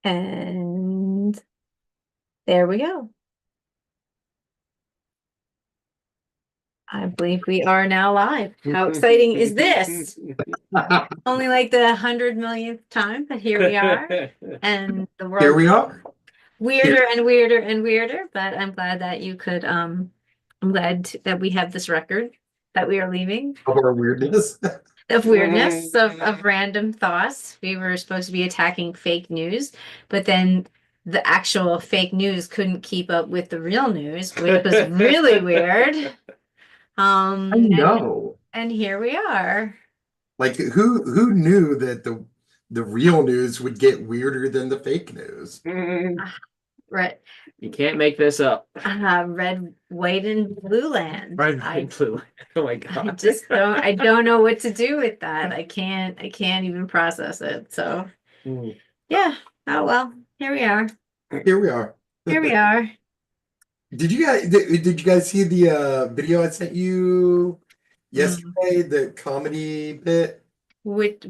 And there we go. I believe we are now live. How exciting is this? Only like the 100 millionth time, but here we are. And the Here world we are. weirder and weirder and weirder. But I'm glad that you could I'm glad that we have this record that we are leaving Our weirdness. of weirdness, of random thoughts. We were supposed to be attacking fake news, but then the actual fake news couldn't keep up with the real news, which was really weird. I know. And here we are. Like who knew that the real news would get weirder than the fake news? Ah, Red, You can't make this up. red, white, and blue land. Red, white, blue. Oh my I God. just don't. I don't know what to do with that. I can't. I can't even process it. So yeah. Oh well. Here we are. Here we are. Here we are. Did you guys see the video I sent you Mm. yesterday, the comedy bit Which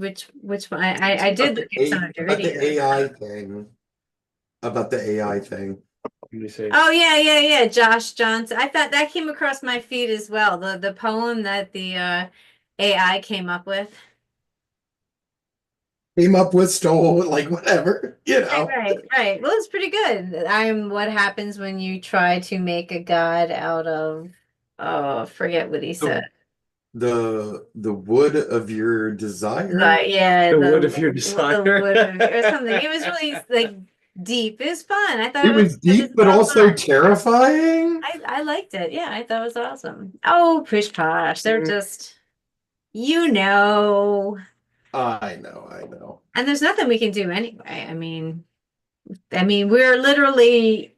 one? I did look at some of your about the videos. AI thing? About the AI thing. Let me see. Oh yeah. Josh Johnson. I thought that came across my feed as well. The poem that the AI came up with. Came up with, stole, like whatever, Right. Well, it's pretty good. I'm what happens when you try to make a god out of forget what he said. The wood of your desire. But yeah, The wood of your desire. wood of, or something. It was really like deep. It was fun. I thought It was it deep, was but well also done. terrifying. I liked it. Yeah, I thought it was awesome. Oh, Pish Posh. They're just you know. I know, I know. And there's nothing we can do anyway. We're literally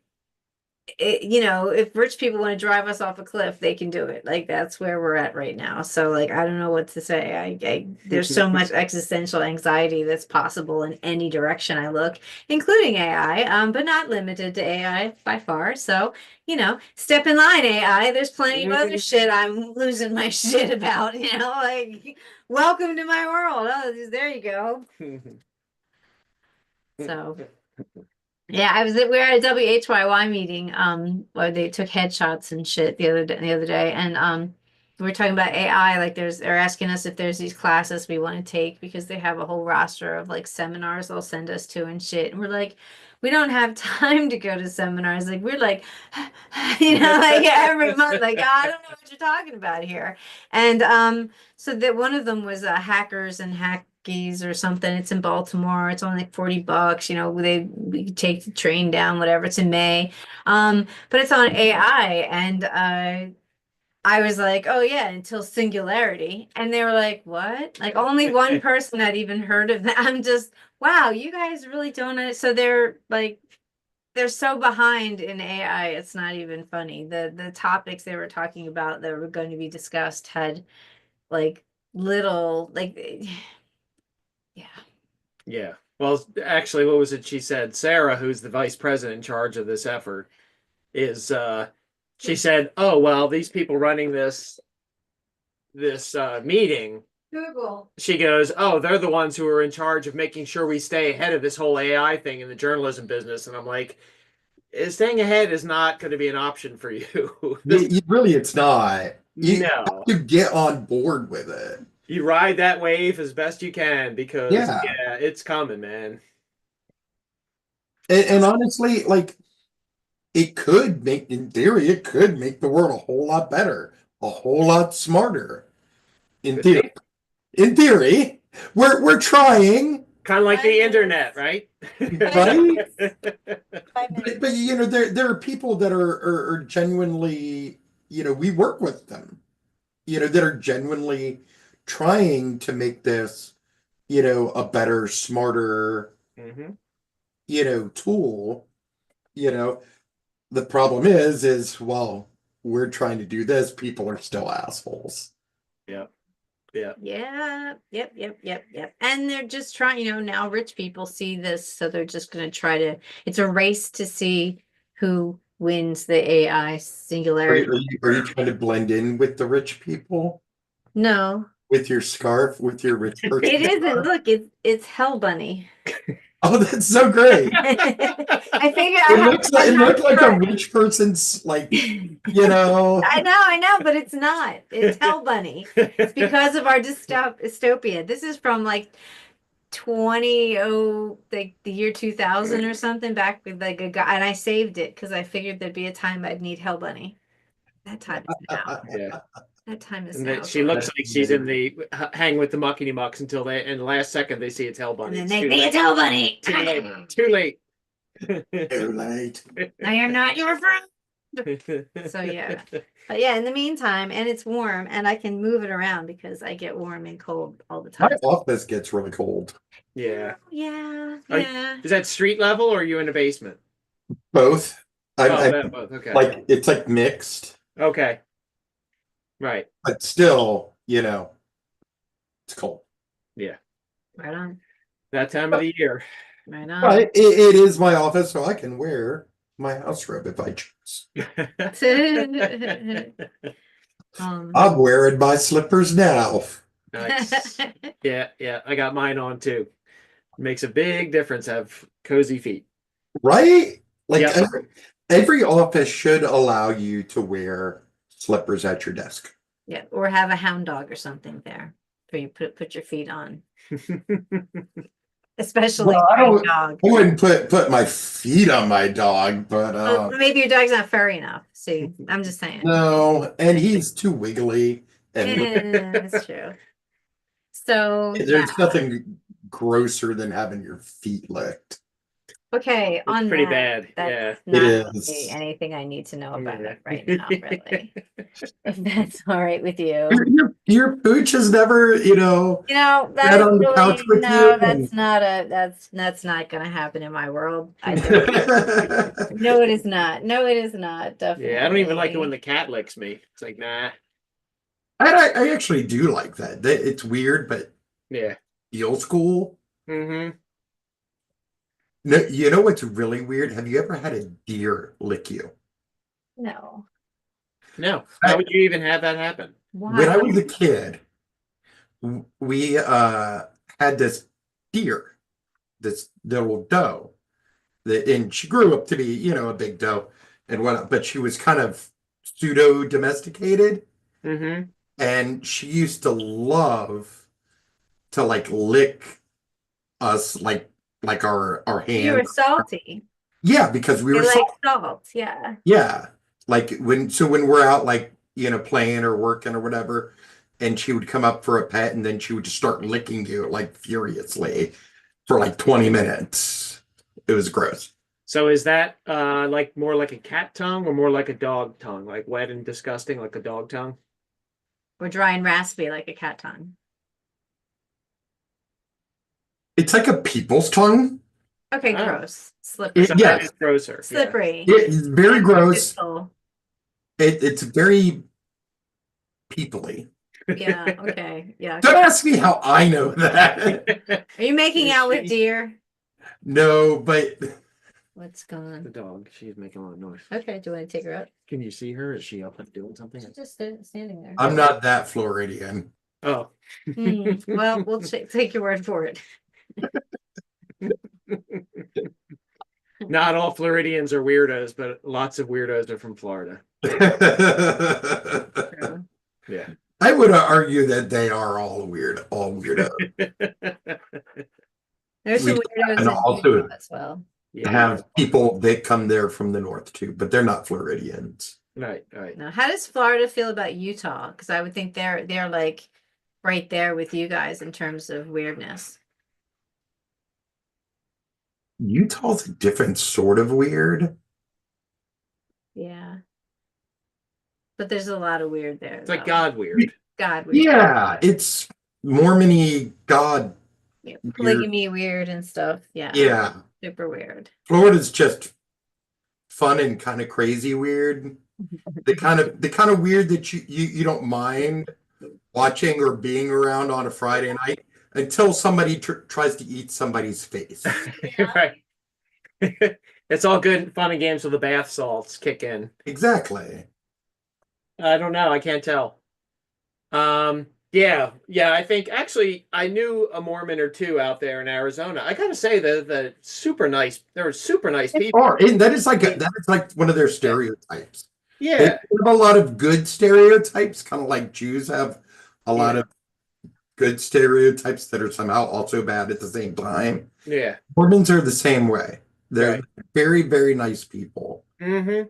if rich people want to drive us off a cliff, they can do it. Like that's where we're at right now. So like I don't know what to say. There's so much existential anxiety that's possible in any direction I look, including AI, but not limited to AI by far. So, step in line, AI. There's plenty of other shit I'm losing my shit about, like welcome to my world. Oh, there you go. So yeah, we were at a WHYY meeting, where they took headshots and shit the other day, and we were talking about AI. Like, they're asking us if there's these classes we want to take because they have a whole roster of like seminars they'll send us to and shit, and we're like, we don't have time to go to seminars. Like, we're like, like every month, like, I don't know what you're talking about here, and so that one of them was hackers and hackies or something. It's in Baltimore. It's only like $40. We could take the train down, whatever. It's in May. But it's on AI. And I was like, oh yeah, until Singularity. And they were like, what? Like only one person had even heard of that. I'm just, wow, you guys really don't know. So they're so behind in AI, it's not even funny. The topics they were talking about that were going to be discussed had like little like yeah. Yeah. Well, actually, what was it she said? Sarah, who's the vice president in charge of this effort, is she said, "Oh, well, these people running this meeting," Google. she goes, "Oh, they're the ones who are in charge of making sure we stay ahead of this whole AI thing in the journalism business." And I'm like, staying ahead is not going to be an option for you. Really, it's not. You have No. to get on board with it. You ride that wave as best you can because Yeah. yeah, it's coming, man. And honestly, like in theory, it could make the world a whole lot better, a whole lot smarter. In Could theory, be. in theory, we're trying, Kind of like the 5 minutes. internet, right? right? 5 minutes. But there are people that are genuinely, we work with them, that are genuinely trying to make this, a better, smarter, hmm tool. You know, the problem is, well, we're trying to do this, people are still assholes. Yeah. Yeah. Yeah, yep. And they're just trying, now rich people see this, so they're just going to it's a race to see who wins the AI Are singularity. you, are you, are you trying to blend in with the rich people No, with your scarf, with your rich person it isn't. scarf? Look, it's Hell Bunny. Oh, that's so great. I figured I It have looks like, it looked like a rich person's, like, I know, but it's not. It's Hell Bunny. It's because of our dystopia. This is from like like the year 2000 or something, back with like a guy, and I saved it because I figured there'd be a time I'd need Hell Bunny. That time is now. Yeah. That time is And now. that she looks That's like she's in the hang with the muckety mucks until they in the last second they see it's Hell And Bunny. then It's they too think late. it's Hell Bunny. Too late. Too late. too late. I am not your friend. So yeah. But yeah, in the meantime, and it's warm, and I can move it around because I get warm and cold all the My time. office gets really cold. Yeah. Yeah, Are you- yeah. Is that street level or are you in a basement? Both. Oh, I that both. Okay. like it's like mixed, Okay. Right. but still, it's cold. Yeah. Right on. That time of the year. Right on. But it is my office, so I can wear my house robe if I choose. Um, I'm wearing my slippers now. Nice. Yeah, yeah. I got mine on too. Makes a big difference. Have cozy feet. Right? Like Yep. every office should allow you to wear slippers at your desk. yeah, or have a hound dog or something there for you put your feet on, especially Well, I for your don't- dog. I wouldn't put my feet on my dog, but Well, maybe your dog's not furry enough. See, I'm just saying. no, and he's too wiggly, and Yeah, that's true. So yeah. there's nothing grosser than having your feet licked. Okay, It's on pretty that, bad. that's Yeah. not is. really anything I need to know about Yeah. it right now, really. If that's all right with you. Your pooch has never, You know, that Sat is on the couch really with no, you that's and- not that's not gonna happen in my world. I don't. No, it is not. No, it is not. Definitely. Yeah, I don't even like it when the cat licks me. It's like, nah. I actually do like that. It's weird, but Yeah. feels cool. Mm-hmm. No, you know what's really weird? Have you ever had a deer lick you? No. No. How would you even have that happen? Why? When I was a kid, we had this deer, this little doe, and she grew up to be, a big doe and whatnot, but she was kind of pseudo domesticated, Mm-hmm. and she used to love to like lick us like our You were hand. salty. Yeah, because we You were like salty. salt, yeah. Yeah. Like when we're out like, playing or working or whatever, and she would come up for a pet and then she would just start licking you like furiously for like 20 minutes. It was gross. So is that like more like a cat tongue or more like a dog tongue? Like wet and disgusting like a dog tongue? Or dry and raspy like a cat tongue. It's like a people's tongue. Okay, Oh. gross. Slippery. It- So yeah. that is grosser. Yeah. Slippery. It's very gross. Physical. It's very peoply. Yeah, okay. Yeah. Don't ask me how I know that. Are you making out with deer? No, but What's The going dog, she's making a lot of noise. Okay, do you want to take her out? Can you see her? Is she up and doing something? She's just standing there. I'm not that Floridian. Oh. Well, we'll take your word for it. Not all Floridians are weirdos, but lots of weirdos are from Florida. True. Yeah. I would argue that they are all weirdos. There's some We weirdos and in also Utah as well. Yeah. Have people that come there from the north too, but they're not Floridians. Right, right. Now, how does Florida feel about Utah? Because I would think they're like right there with you guys in terms of weirdness. Utah's a different sort of weird. Yeah. But there's a lot of weird there. It's like though. God weird. God weird. Yeah, it's Mormony God. Yeah, polygamy weird and stuff. Yeah. Yeah, Super weird. Florida's just fun and kind of crazy weird. The kind of weird that you don't mind watching or being around on a Friday night until somebody tries to eat somebody's face. Right. It's all good fun and games till the bath salts kick in. Exactly. I don't know. I can't tell. Yeah, yeah. I think actually I knew a Mormon or two out there in Arizona. I gotta say the super nice. They were super nice people. Or and that is like I mean, that is like one of their yeah, stereotypes. They yeah, have a lot of good stereotypes, kind of like Jews have a lot yeah, of good stereotypes that are somehow also bad at the same time. yeah. Mormons are the same way. They're Right. very, very nice people. Mm-hmm.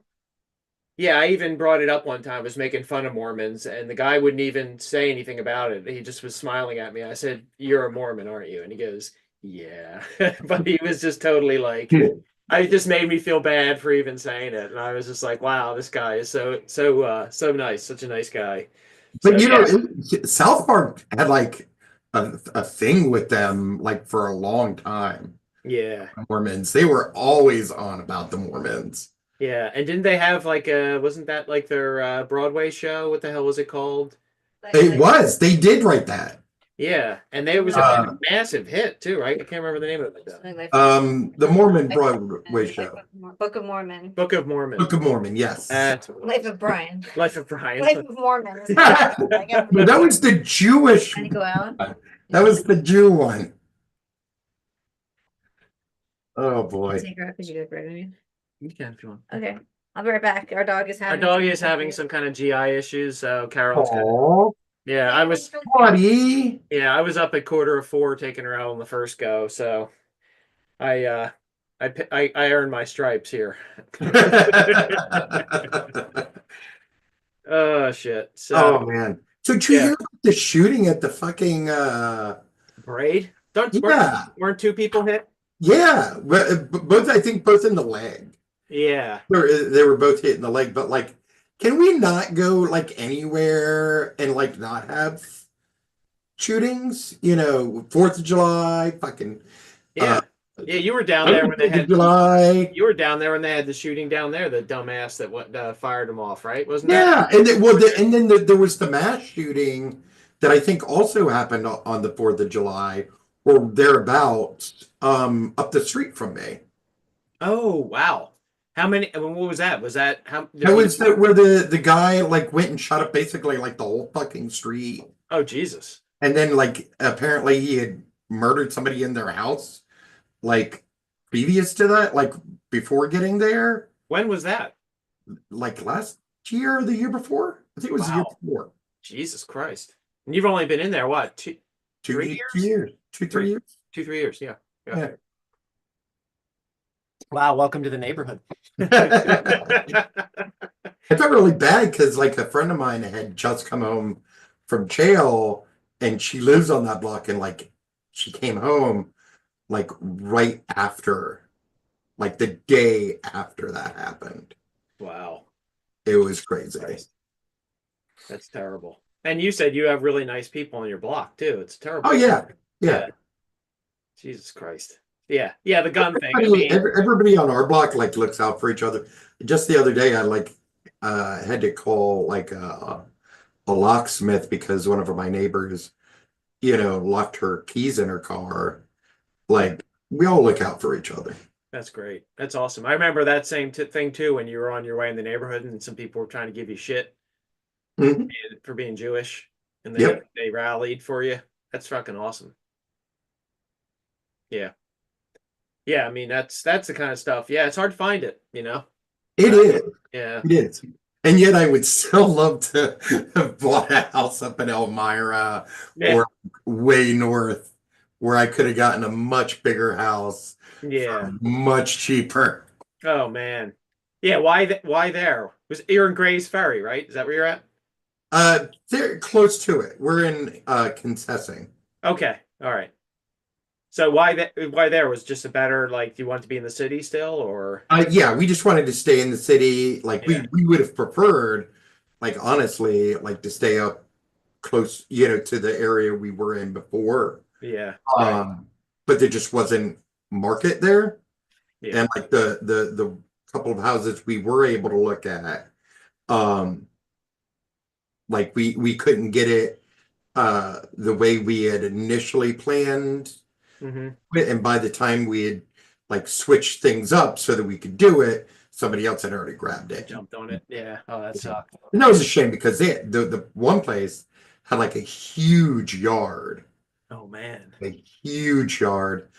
Yeah, I even brought it up one time. I was making fun of Mormons, and the guy wouldn't even say anything about it. He just was smiling at me. I said, "You're a Mormon, aren't you?" And he goes, "Yeah." But he was just totally like, it just made me feel bad for even saying it. And I was just like, "Wow, this guy is so nice, such a nice guy." So But you know, yeah, South Park had like a thing with them like for a long time. yeah, Mormons, they were always on about the Mormons. yeah. And didn't they have like wasn't that like their Broadway show? What the hell was it called? It was. They did write that. Yeah, and they was a Uh, massive hit too, right? I can't remember the name of it though. the Mormon Broadway show. Book of Mormon. Book of Mormon. Book of Mormon, yes. That's what it was. Life of Brian. Life of Brian. Life of Mormon. But that was the Jewish. Trying to go out. That was the Jew one. Oh boy. Take her out because you got bread on you. You can if you want. Okay, I'll be right back. Our dog is Our having. dog is having some kind of GI issues, so Carol's gonna. Oh, Yeah, buddy. I was up at 3:45 taking her out on the first go, so I earned my stripes here. Oh shit. So Oh man. So did you yeah, hear about the shooting at the fucking parade. Don't yeah. weren't two people hit? Yeah. Both I think both in the leg. Yeah. They were both hit in the leg, but like can we not go like anywhere and like not have shootings? You know, 4th of July, fucking Yeah. Yeah, you were down there when they 4th of had July. you were down there when they had the shooting down there, the dumbass that went fired them off, right? Wasn't Yeah, and and then there was the mass shooting that I think also happened on the 4th of July or thereabouts, up the street from me. Oh, wow. How many? I mean, what was that? Was that how? That was where the guy like went and shot up basically like the whole fucking street, Oh, Jesus. and then like apparently he had murdered somebody in their house like previous to that, like before getting there, When was that? like last year or the year before. I think it was the year Wow. before. Jesus Christ. And you've only been in there, what, 3 years? 2 years, 2 3 years. 3 years, yeah. Yeah. Wow, welcome to the neighborhood. I felt really bad because like a friend of mine had just come home from jail and she lives on that block and like she came home like right after, like the day after that happened. Wow. It was crazy. Christ. That's terrible. And you said you have really nice people on your block too. It's terrible. Oh yeah. Yeah. Jesus Christ. Yeah. Yeah, the gun thing. I Everybody, mean, everybody on our block like looks out for each other. Just the other day I like had to call like a locksmith because one of my neighbors, you know, locked her keys in her car. Like we all look out for each other. that's great. That's awesome. I remember that same thing too when you were on your way in the neighborhood and some people were trying to give you shit Mhm. for being Jewish and Yep. they rallied for you. That's fucking awesome. Yeah. Yeah, I mean that's the kind of stuff. Yeah, it's hard to find it, you know. It is. Yeah. It is. And yet I would still love to have bought a house up in Elmira Yeah. or way north where I could have gotten a much bigger house Yeah. much cheaper. Oh man. Yeah, why there? You're in Gray's Ferry, right? Is that where you're at? They're close to it. We're in Concessing. Okay. All right. So why there was just a better like do you want to be in the city still or Yeah, we just wanted to stay in the city. Like Yeah. we would have preferred, like honestly, like to stay up close, you know, to the area we were in before. yeah. Right. But there just wasn't market there. Yeah. And like the couple of houses we were able to look at, like we couldn't get it the way we had initially planned. Mm-hmm. And by the time we had like switched things up so that we could do it, somebody else had already grabbed it. Jumped on it. Yeah. Oh, that sucked. And that was a shame because the one place had like a huge yard, Oh man. a huge yard,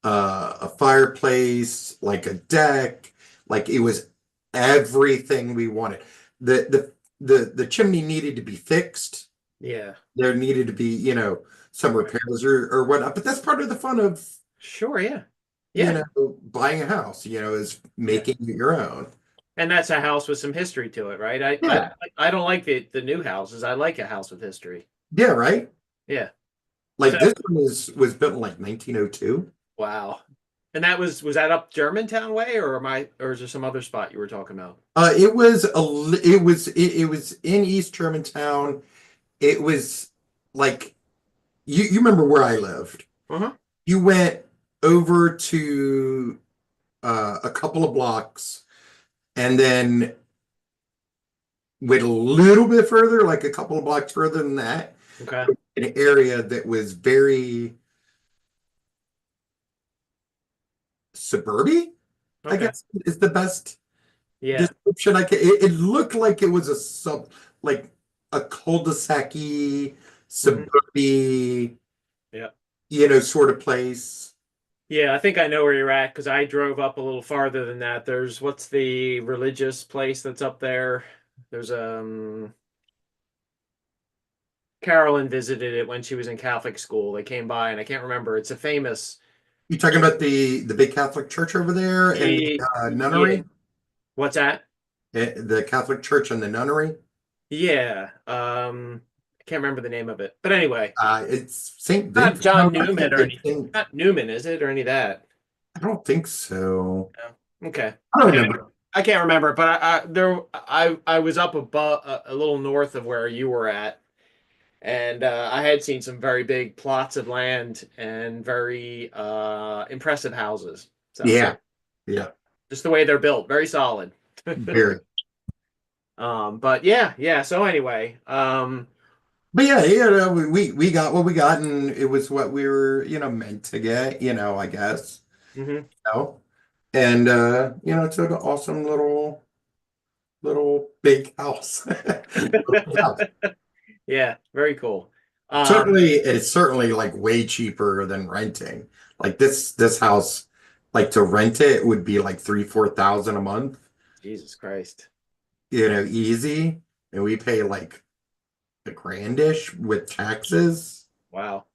a fireplace, like a deck, like it was everything we wanted. The chimney needed to be fixed. Yeah. There needed to be, some repairs or whatnot. But that's part of the fun of, Sure, yeah. Yeah. buying a house, is Yeah. making it your own. And that's a house with some history to it, right? Yeah. I don't like the new houses. I like a house with history. Yeah, right? Yeah. Like So this one was built in like 1902. wow. And that was that up Germantown way, or is there some other spot you were talking about? It was it was in East Germantown. It was like you remember where I lived. Uh-huh. You went over to a couple of blocks and then went a little bit further, like a couple of blocks further than that, Okay. an area that was very suburby, I Okay. guess is the best Yeah. description I can. It looked like it was like a cul-de-sac-y, suburby, Yeah. sort of place. Yeah, I think I know where you're at because I drove up a little farther than that. There's what's the religious place that's up there? There's Carolyn visited it when she was in Catholic school. They came by and I can't remember. It's a famous You talking about the big Catholic church over there and the yeah, nunnery? what's that? The Catholic church and the nunnery? Yeah. I can't remember the name of it. But anyway, It's St. not Vincent. John No, I Newman think or it's anything. Not Newman, is it? Or any of that. I don't think so. No. Okay. I don't remember. I can't remember, but I was up above a little north of where you were at, and I had seen some very big plots of land and very impressive houses. So Yeah. Yeah. just the way they're built, very solid. Very. But yeah. So anyway, But yeah, we got what we got, and it was what we were, meant to get, I guess. mhm. And it's an awesome little big house. Little house. Yeah, very cool. It's certainly like way cheaper than renting. Like this house, like to rent it would be like 3,000-4,000 a month, Jesus Christ. easy. And we pay like a grandish with taxes. Wow.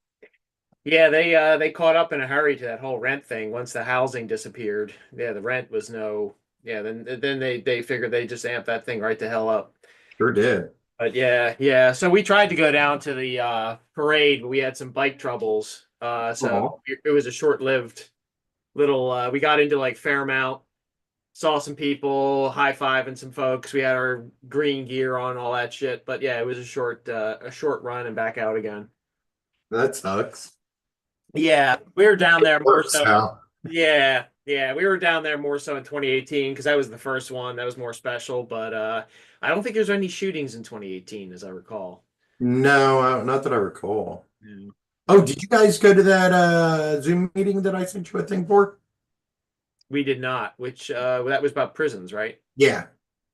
Yeah, they caught up in a hurry to that whole rent thing once the housing disappeared. Yeah, the rent was no. Yeah, then they figured they just amp that thing right the hell up. Sure did. But yeah. So we tried to go down to the parade, but we had some bike troubles. So it was a short-lived little. We got into like Fairmount, saw some people, high-fiving some folks. We had our green gear on, all that shit. But yeah, it was a short run and back out again. That sucks. Yeah, we were down there more so. Now. Yeah, we were down there more so in 2018 because that was the first one that was more special. But I don't think there's any shootings in 2018, as I recall. No, not that I recall. Yeah. Oh, did you guys go to that Zoom meeting that I sent you a thing for? We did not, which that was about prisons, right? Yeah.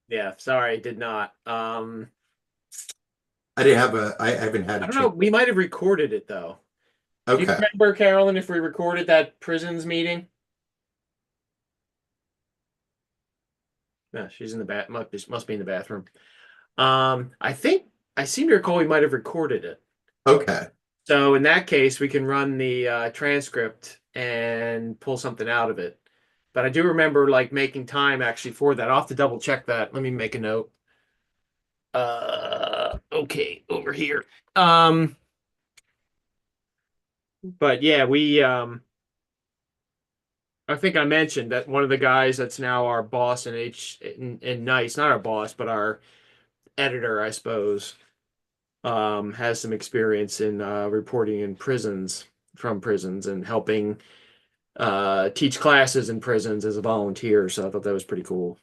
Yeah, sorry, did not. I haven't had I a don't know. chance. We might have recorded it though. Do you Okay. remember, Carolyn, if we recorded that prisons meeting? No, she's in the bath. Must be in the bathroom. I think I seem to recall we might have recorded it. Okay. So in that case, we can run the transcript and pull something out of it. But I do remember like making time actually for that. I'll have to double check that. Let me make a note. Okay, over here. But yeah, we I think I mentioned that one of the guys that's now our boss in Nice, not our boss, but our editor, I suppose, has some experience in reporting in prisons, from prisons, and helping teach classes in prisons as a volunteer. So I thought that was pretty cool.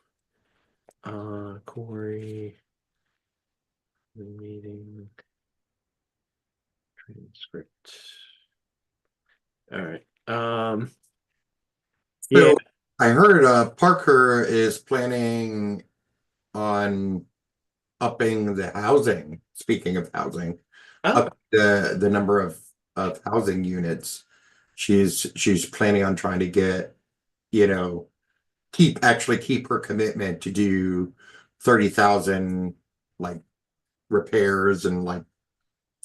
Corey, the meeting transcript. All right. Yeah. So I heard Parker is planning on upping the housing. Speaking of housing, Oh, up the number of housing units. She's planning on trying to get, you know, keep her commitment to do 30,000 like repairs and like,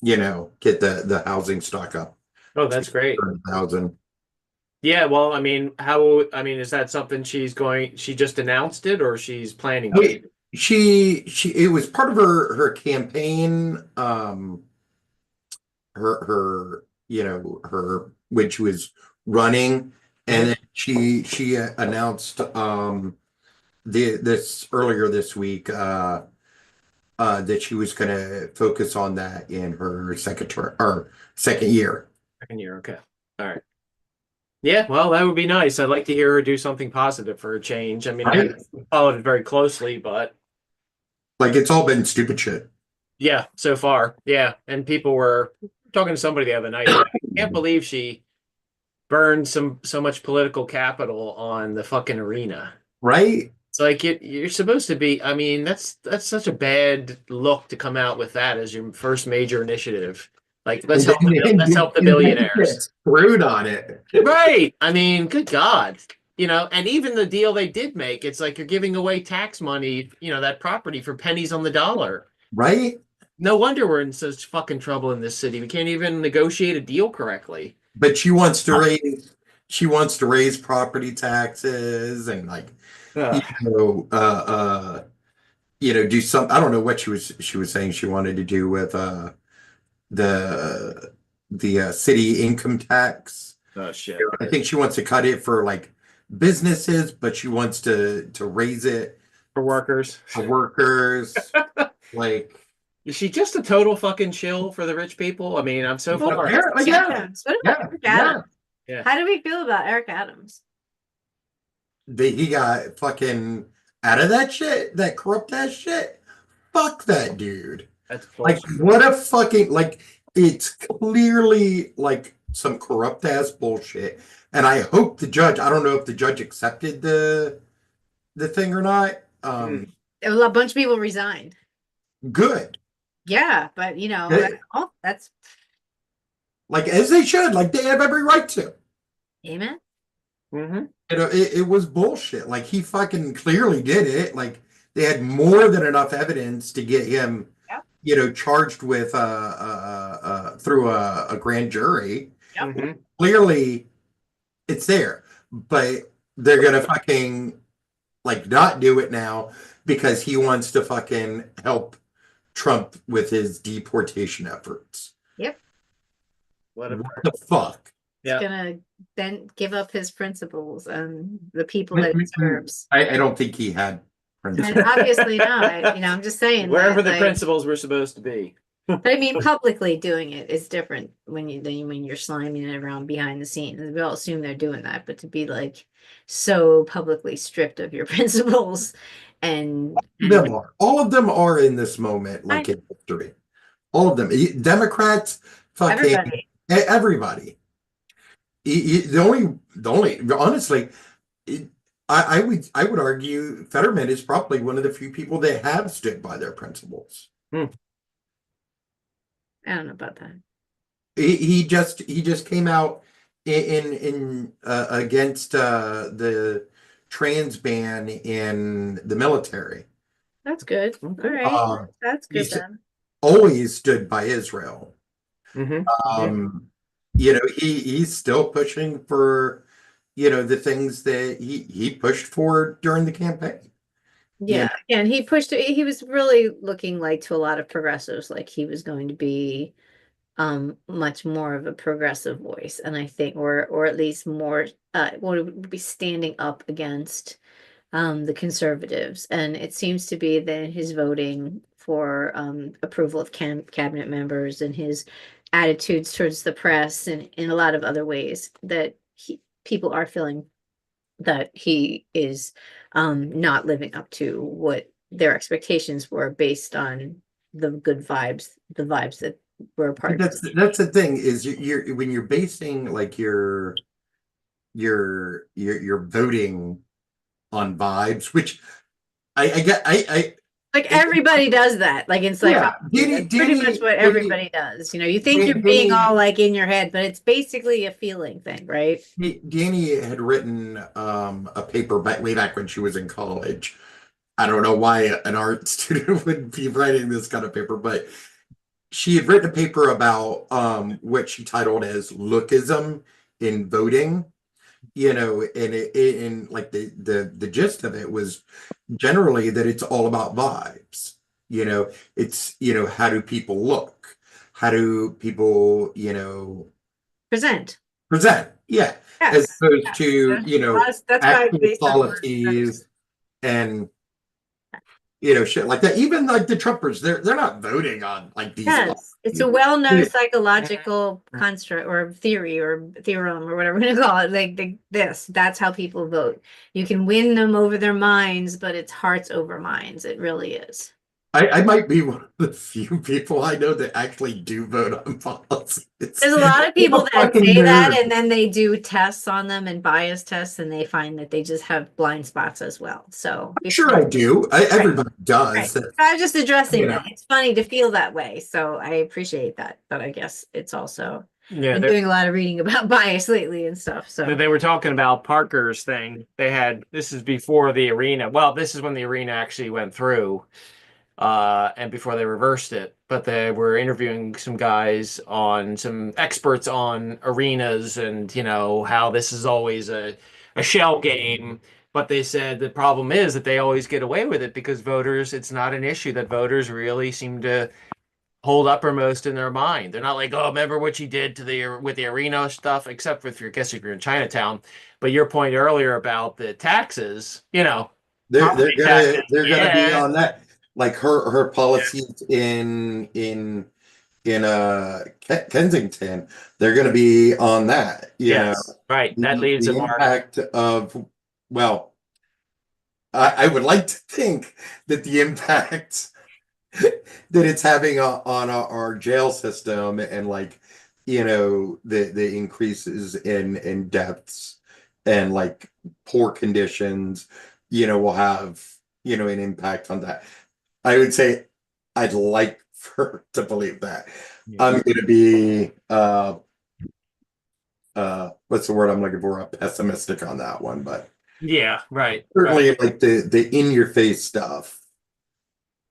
get the housing stock up oh, to that's great. 30,000. Yeah, well, I mean, is that something she just announced it or she's planning to? Wait, she it was part of her campaign, her when she was running, and then she announced this earlier this week, that she was going to focus on that in her second term or second year. Second year, okay. All right. Yeah, well, that would be nice. I'd like to hear her do something positive for a change. I mean, I Right? haven't followed it very closely, but Like it's all been stupid shit. yeah, so far. Yeah. And people were talking to somebody the other night. I can't believe she burned so much political capital on the fucking arena. Right? It's like you're supposed to be, I mean, that's such a bad look to come out with that as your first major initiative. Like, let's help the And then billionaires. get screwed on it. Right. I mean, good God. And even the deal they did make, it's like you're giving away tax money, that property for pennies on the dollar. Right? No wonder we're in such fucking trouble in this city. We can't even negotiate a deal correctly. But she wants to raise property taxes and like, you Ugh. know, do some, I don't know what she was saying she wanted to do with the city income tax. Oh shit. I think she wants to cut it for like businesses, but she wants to raise it For workers. for workers. Like, Is she just a total fucking chill for the rich people? I mean, I'm so Well, far. apparently, yeah, What about Eric yeah. Adams? Yeah. How do we feel about Eric Adams? He got fucking out of that shit, that corrupt ass shit. Fuck that dude. That's Like, bullshit. what a fucking, like, it's clearly like some corrupt ass bullshit. And I hope I don't know if the judge accepted the thing or not. A bunch of people resigned. Good. Yeah, but Yeah. that's Like, as they should, like, they have every right to. amen. Mm-hmm. It was bullshit. Like, he fucking clearly did it. Like, they had more than enough evidence to get him, charged with through a grand jury. Yep. Mm-hmm. Clearly, it's there, but they're gonna fucking like not do it now because he wants to fucking help Trump with his deportation efforts. Yep. What the fuck? Yeah. He's gonna then give up his principles and the people that he serves. I don't think he had And obviously not. I'm just saying Wherever that, the like, principles were supposed to be. but I mean, publicly doing it is different when you're sliming it around behind the scenes. We all assume they're doing that, but to be like so publicly stripped of your principles and all of them are in this moment, like in history. All of them. Democrats, fucking everybody. The only honestly, I would argue Fetterman is probably one of the few people that have stood by their principles. I don't know about that. He just came out in against the trans ban in the military. That's good. All right, that's good He's then. always stood by Israel. Mm-hmm. He's still pushing for the things that he pushed for during the campaign. Yeah, and he pushed it. He was really looking like to a lot of progressives, like he was going to be much more of a progressive voice, and I think, or at least more, would be standing up against the conservatives. And it seems to be that his voting for approval of cabinet members and his attitudes towards the press and in a lot of other ways that people are feeling that he is not living up to what their expectations were based on the vibes that were a part of That's the thing is you're when you're basing like your voting on vibes, which I get Like everybody does that. Like in psychology, Danny, that's pretty much what Danny, everybody does. You think you're being Danny, all like in your head, but it's basically a feeling thing, right? Danny had written a paper way back when she was in college. I don't know why an art student would be writing this kind of paper, but she had written a paper about what she titled as lookism in voting. And in like the gist of it was generally that it's all about vibes. It's how do people look? How do people Present. present? Yeah, as Yes. opposed Yes. to That's why actual based on policies and shit like that. Even like the Trumpers, they're not voting on like these laws. Yes, it's a well-known psychological construct or theory or theorem or whatever we're gonna call it. Like that's how people vote. You can win them over their minds, but it's hearts over minds. It really is. I might be one of the few people I know that actually do vote on policies. There's a lot of I'm a people that fucking say that, nerd. and then they do tests on them and bias tests, and they find that they just have blind spots as well. So I'm sure I do. Everybody does. right. I'm just addressing You that. It's funny to feel that way, so I appreciate that. But I guess it's also Yeah, been doing a lot of reading about bias lately and stuff. So they were talking about Parker's thing. This is before the arena. Well, this is when the arena actually went through, and before they reversed it. But they were interviewing some experts on arenas and, how this is always a shell game. But they said the problem is that they always get away with it because it's not an issue that voters really seem to hold uppermost in their mind. They're not like, oh, remember what you did with the arena stuff, except if if you're in Chinatown. But your point earlier about the taxes, they're property taxes, gonna be on that. Like her policies in Kensington, they're gonna be on that. Yes, right. That leaves a the mark. impact of I would like to think that the impact that it's having on our jail system and the increases in deaths and like poor conditions will have an impact on that. I would say I'd like to believe that. I'm going to be what's the word I'm looking for, pessimistic on that one, but Yeah, right. certainly Right. like the in your face stuff,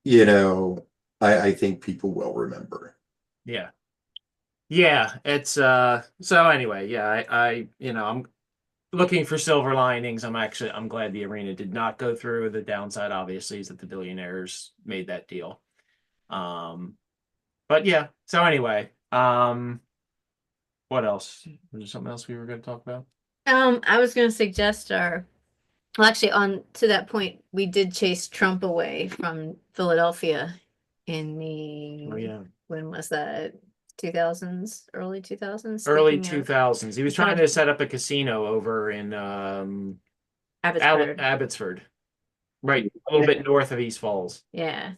I think people will remember. Yeah. Yeah, it's so anyway, yeah, I'm looking for silver linings. I'm glad the arena did not go through. The downside obviously is that the billionaires made that deal. But yeah, so anyway, what else? Was there something else we were going to talk about? I was going to suggest well, actually, on to that point, we did chase Trump away from Philadelphia in Oh yeah. when was that? 2000s, early 2000s? Early Speaking of 2000s. He was trying to set up a casino over in Abbotsford. Abbotsford. Right, a little bit north of East Falls. Yeah.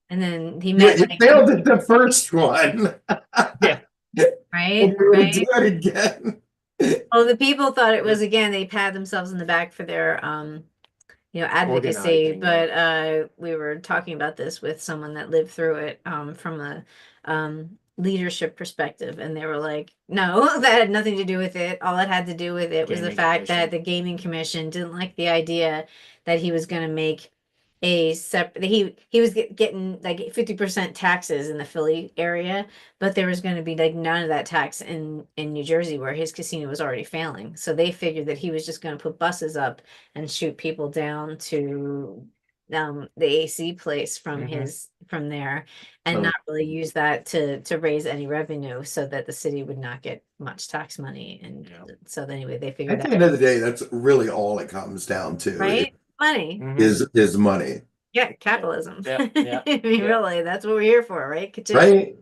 And then he Yeah, met you failed at the first one. Yeah. right? We're gonna Right. do it again. Well, the people thought it was, again, they pat themselves in the back for their advocacy, Organizing, but we were talking about this with someone that lived through it from a leadership perspective, and they were like, no, that had nothing to do with it. All it had to do with it was the Gaming fact that commission. the gaming commission didn't like the idea that he was going to make a separate, he was getting like 50% taxes in the Philly area, but there was going to be like none of that tax in New Jersey where his casino was already failing. So they figured that he was just going to put buses up and shoot people down to the AC place from Mhm. from there, and Oh. not really use that to raise any revenue, so that the city would not get much tax money. And Yeah. so anyway, they figured At the that end of the day, that's really all it comes down to. right money. Mhm. Is money, Yeah, capitalism. Yeah, yeah, I mean, yeah. really, that's what we're here for, right? right?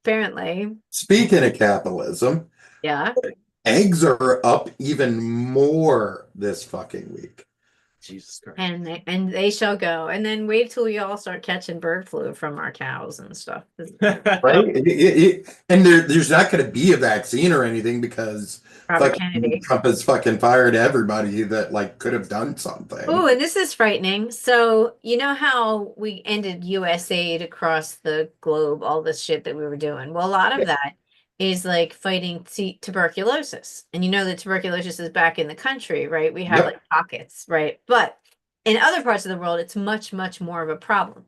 Apparently, Speaking of capitalism, yeah. eggs are up even more this fucking week. Jesus Christ. and they shall go. And then wait till we all start catching bird flu from our cows and stuff. Right? And there's not going to be a vaccine or anything because Robert fucking Kennedy. Trump has fucking fired everybody that like could have done something. Oh, and this is frightening. So, you know how we ended USAID across the globe, all this shit that we were doing? Well, a lot of that is like fighting tuberculosis. And you know that tuberculosis is back in the country, right? We have Yep. like pockets, right? But in other parts of the world, it's much, much more of a problem.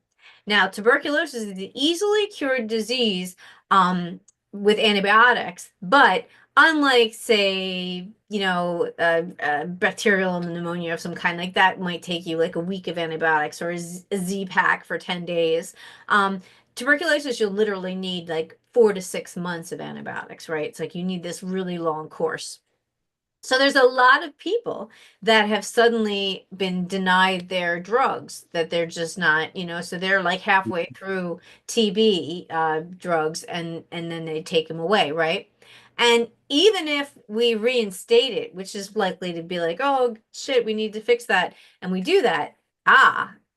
Now, tuberculosis is an easily cured disease with antibiotics, but unlike, say, bacterial pneumonia of some kind, like that might take you like a week of antibiotics or a Z-Pack for 10 days. Tuberculosis, you'll literally need like 4 to 6 months of antibiotics, right? It's like you need this really long course. So there's a lot of people that have suddenly been denied their drugs, that they're just not, so they're like halfway through TB drugs and then they take them away, right? And even if we reinstate it, which is likely to be like, oh shit, we need to fix that, and we do that,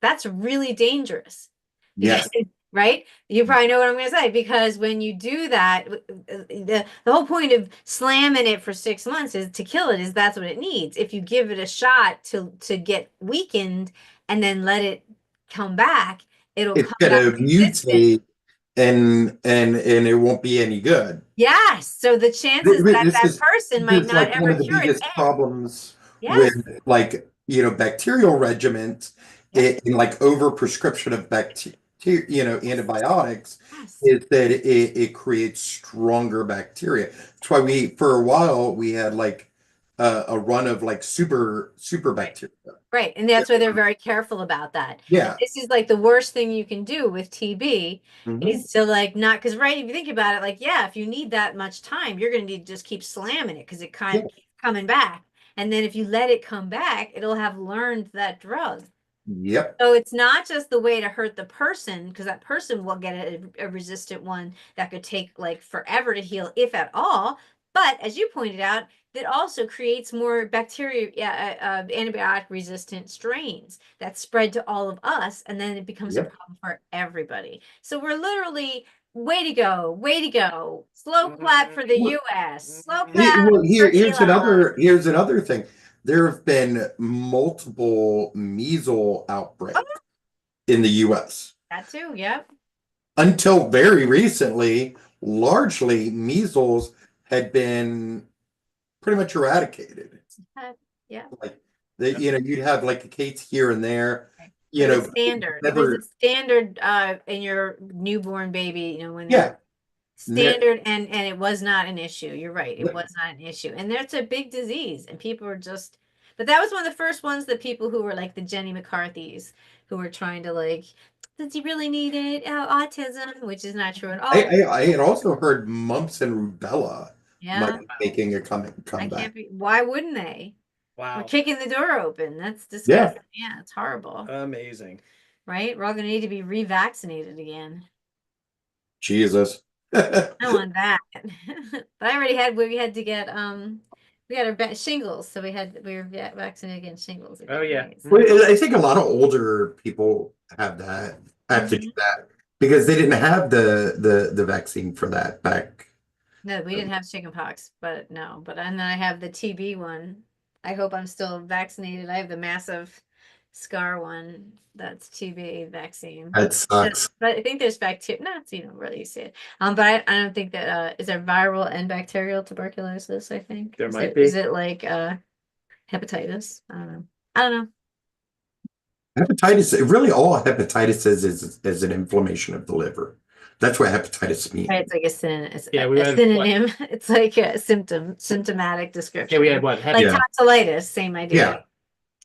that's really dangerous. Yes. Right? You probably know what I'm going to say, because when you do that, the whole point of slamming it for 6 months is to kill it, is that's what it needs. If you give it a shot to get weakened and then let it come back, it'll It's come gonna back resistant. mutate and it won't be any good. Yes. So the chances that This that is person might This is not like one ever of the cure it. biggest problems Yes. with like bacterial regimens in like overprescription of antibiotics Yes. is that it creates stronger bacteria. That's why for a while we had like a run of like super bacteria. Right. And that's why they're very careful about that. Yeah. This is like the worst thing you can do with TB Mhm. is to like not, because right, if you think about it, like, yeah, if you need that much time, you're going to need to just keep slamming it because it kind of keeps coming back. And then if you let it come back, it'll have learned that drug. Yep. So it's not just the way to hurt the person, because that person will get a resistant one that could take like forever to heal, if at all. But as you pointed out, that also creates more bacteria, antibiotic resistant strains that spread to all of us, and then it becomes a problem for everybody. So we're literally, way to go, slow clap for the U.S. Slow clap. Here's another thing. There have been multiple measles outbreaks in the U.S. That too, yep. Until very recently, largely measles had been pretty much eradicated. Yeah. Like you'd have like a case here and there. It was standard. Never, it was a standard in your newborn baby, when standard, and it was not an issue. You're right. It was not an issue. And that's a big disease, and people are just, but that was one of the first ones that people who were like the Jenny McCarthy's, who were trying to like, does he really need it? Autism, which is not true at all. I had also heard mumps and rubella might be making a comeback. Why wouldn't they? Wow. We're kicking the door open. That's disgusting. Yeah, it's horrible. Amazing. Right? We're all gonna need to be revaccinated again. Jesus. I want that. But we had to get we had our shingles, so we were vaccinated against shingles again. Oh yeah. Well, I think a lot of older people have to do that because they didn't have the vaccine for that back. No, we didn't have chickenpox, but and then I have the TB one. I hope I'm still vaccinated. I have the massive scar one. That's TB vaccine. That sucks. But I think there's bacteria. No, you don't really see it. But I don't think that is there viral and bacterial tuberculosis. I think there might be. Is it like hepatitis? I don't know. Hepatitis. Really, all hepatitis is an inflammation of the liver. That's what hepatitis means. Right, it's like a synonym. What? It's like a symptomatic description. Yeah, we had what? Like tonsillitis, same idea.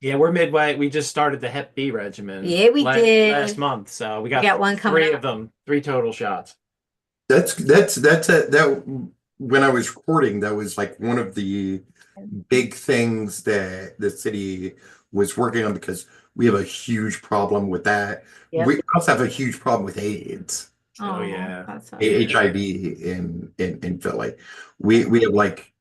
Yeah, we're midway. We just started the Hep B regimen. Yeah, we did last month. So we got one coming three up. of them, 3 total shots. That when I was recording, that was like one of the big things that the city was working on because we have a huge problem with that. Yep. We also have a huge problem with AIDS. Oh yeah, that's HIV in Philly. We have like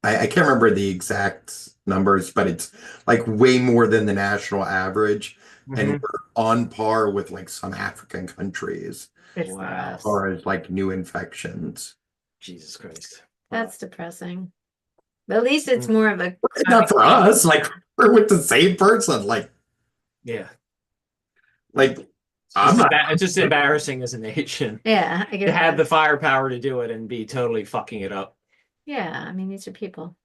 I can't remember the exact numbers, but it's like way more than the national average. And Mhm. we're on par with like some African countries It's Wow. nuts. as far as like new infections. Jesus Christ. That's depressing. But at least it's more of a Not for us, like we're with the same person. Yeah. Like I'm not. It's just embarrassing as a nation Yeah, I to guess. have the firepower to do it and be totally fucking it up. Yeah, I mean these are people.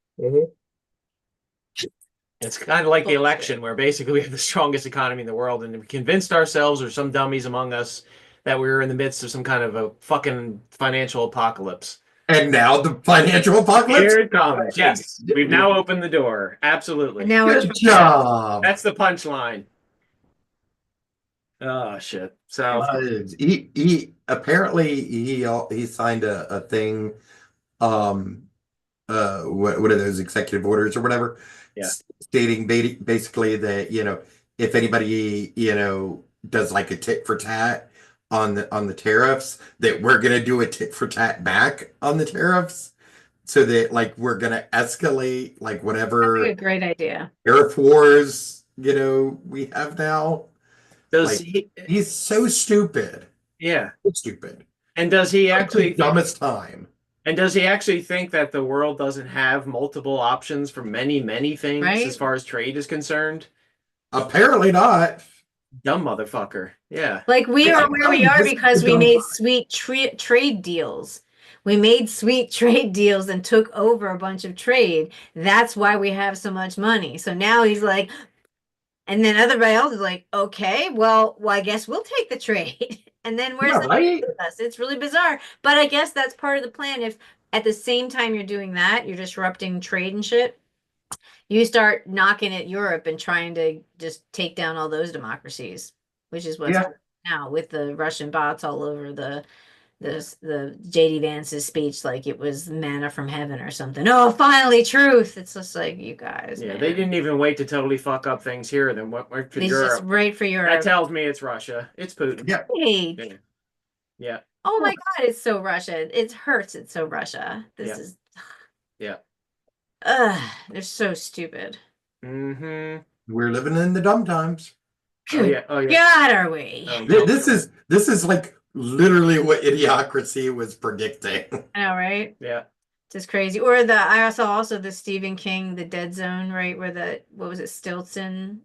It's kind of like the Bullshit. election where basically we have the strongest economy in the world and we convinced ourselves or some dummies among us that we were in the midst of some kind of a fucking financial apocalypse. And now the financial apocalypse. Here it comes. Yes. We've now opened the door. Absolutely. And now we're Good job. That's the punchline. Oh shit. So He apparently he signed a thing. What are those executive orders or whatever? Yeah. Stating basically that, if anybody, does like a tit for tat on the tariffs, that we're gonna do a tit for tat back on the tariffs, so that like we're gonna escalate like a whatever great idea. tariff wars, we have now. does Like, he's so stupid. yeah. So stupid. And does he Like, actually the dumbest time. And does he actually think that the world doesn't have multiple options for many, many things Right? as far as trade is concerned? Apparently not. Dumb motherfucker. Yeah. Like we Yeah, are where we this are is because the we dumb made part. sweet trade deals. We made sweet trade deals and took over a bunch of trade. That's why we have so much money. So now he's like, and then everybody else is like, okay, well, I guess we'll take the trade. And then where's Yeah, the right? with us? It's really bizarre. But I guess that's part of the plan. If at the same time you're doing that, you're disrupting trade and shit, you start knocking at Europe and trying to just take down all those democracies, which is what's Yeah. happening now with the Russian bots all over the JD Vance's speech, like it was manna from heaven or something. Oh, finally truth. It's just like you guys. Yeah. Man. They didn't even wait to totally fuck up things here, then went for They just Europe. right for That Europe. tells me it's Russia. It's Putin. Yeah. Hey. Yeah. Yeah. Oh my God, it's so Russia. It hurts. It's so Russia. This Yeah. is. Yeah. Ugh, they're so stupid. Mm-hmm. We're living in the dumb times. Oh yeah. Oh yeah. God, are we? This is like literally what Idiocracy was predicting. I know, right? Yeah. Just crazy. Or I saw also the Stephen King, The Dead Zone, right? Where what was it, Stilton,